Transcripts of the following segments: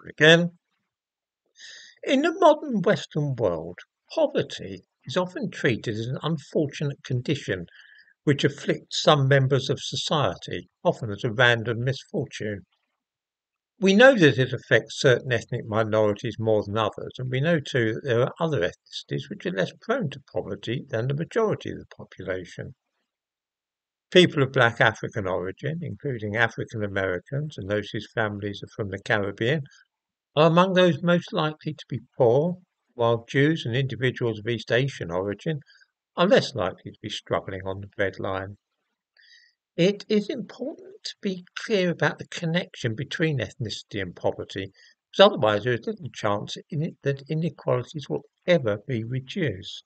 Again, in the modern Western world, poverty is often treated as an unfortunate condition which afflicts some members of society, often as a random misfortune. We know that it affects certain ethnic minorities more than others, and we know too that there are other ethnicities which are less prone to poverty than the majority of the population. People of black African origin, including African Americans and those whose families are from the Caribbean, are among those most likely to be poor, while Jews and individuals of East Asian origin are less likely to be struggling on the breadline. It is important to be clear about the connection between ethnicity and poverty, because otherwise there is little chance that inequalities will ever be reduced.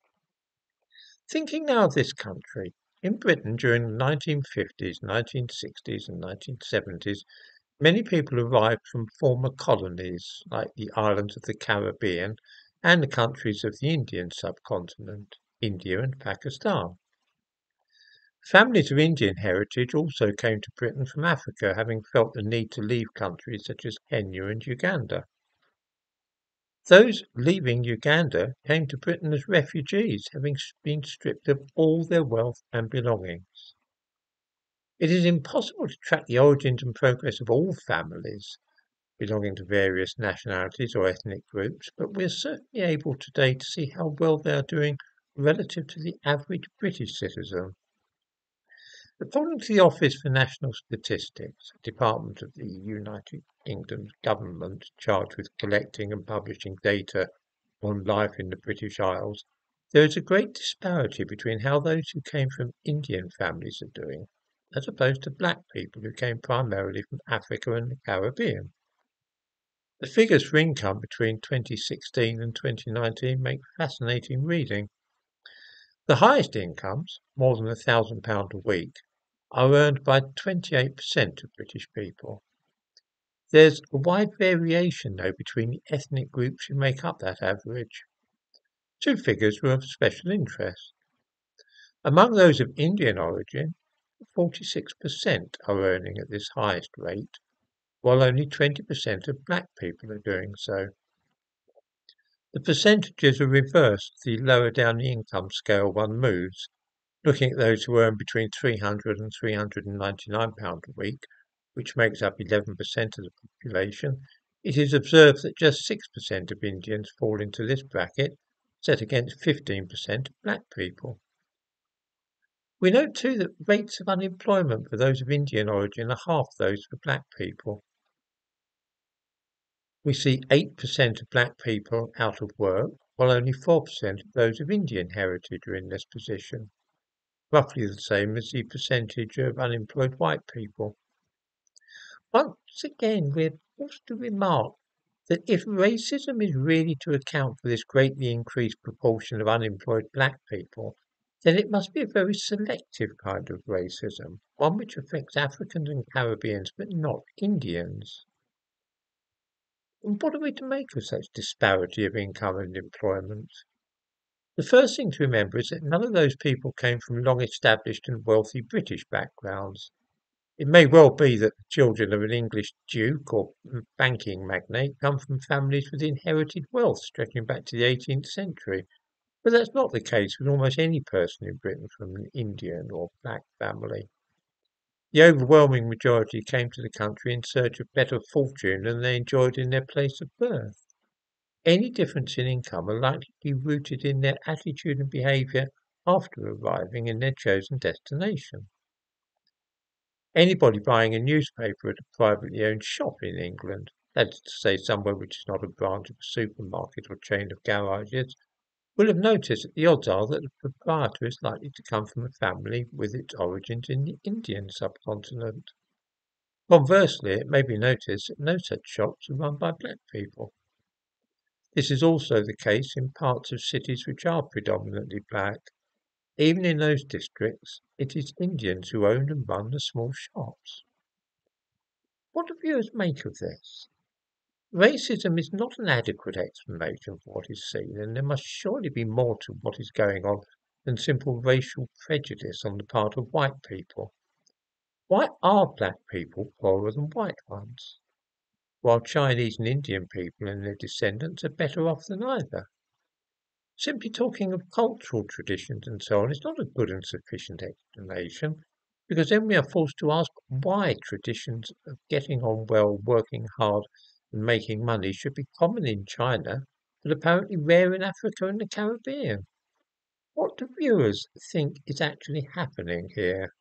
Thinking now of this country, in Britain during the 1950s, 1960s, and 1970s, many people arrived from former colonies like the islands of the Caribbean and the countries of the Indian subcontinent, India and Pakistan. Families of Indian heritage also came to Britain from Africa, having felt the need to leave countries such as Kenya and Uganda. Those leaving Uganda came to Britain as refugees, having been stripped of all their wealth and belongings. It is impossible to track the origins and progress of all families belonging to various nationalities or ethnic groups, but we are certainly able today to see how well they are doing relative to the average British citizen. According to the Office for National Statistics, a department of the United Kingdom government charged with collecting and publishing data on life in the British Isles, there is a great disparity between how those who came from Indian families are doing, as opposed to black people who came primarily from Africa and the Caribbean. The figures for income between 2016 and 2019 make fascinating reading. The highest incomes, more than £1,000 a week, are earned by 28% of British people. There's a wide variation, though, between the ethnic groups who make up that average. Two figures were of special interest. Among those of Indian origin, 46% are earning at this highest rate, while only 20% of black people are doing so. The percentages are reversed the lower down the income scale one moves, looking at those who earn between £300 and £399 a week, which makes up 11% of the population. It is observed that just 6% of Indians fall into this bracket, set against 15% of black people. We note too that rates of unemployment for those of Indian origin are half those for black people. We see 8% of black people out of work, while only 4% of those of Indian heritage are in this position, roughly the same as the percentage of unemployed white people. Once again, we're forced to remark that if racism is really to account for this greatly increased proportion of unemployed black people, then it must be a very selective kind of racism, one which affects Africans and Caribbeans but not Indians. And what are we to make of such disparity of income and employment? The first thing to remember is that none of those people came from long-established and wealthy British backgrounds. It may well be that the children of an English duke or banking magnate come from families with inherited wealth stretching back to the 18th century, but that's not the case with almost any person in Britain from an Indian or black family. The overwhelming majority came to the country in search of better fortune than they enjoyed in their place of birth. Any difference in income are likely to be rooted in their attitude and behaviour after arriving in their chosen destination. Anybody buying a newspaper at a privately owned shop in England, that is to say somewhere which is not a branch of a supermarket or chain of garages, will have noticed that the odds are that the proprietor is likely to come from a family with its origins in the Indian subcontinent. Conversely, it may be noticed that no such shops are run by black people. This is also the case in parts of cities which are predominantly black. Even in those districts, it is Indians who own and run the small shops. What do viewers make of this? Racism is not an adequate explanation for what is seen, and there must surely be more to what is going on than simple racial prejudice on the part of white people. Why are black people poorer than white ones? while Chinese and Indian people and their descendants are better off than either. Simply talking of cultural traditions and so on is not a good and sufficient explanation, because then we are forced to ask why traditions of getting on well, working hard, and making money should be common in China, but apparently rare in Africa and the Caribbean. What do viewers think is actually happening here?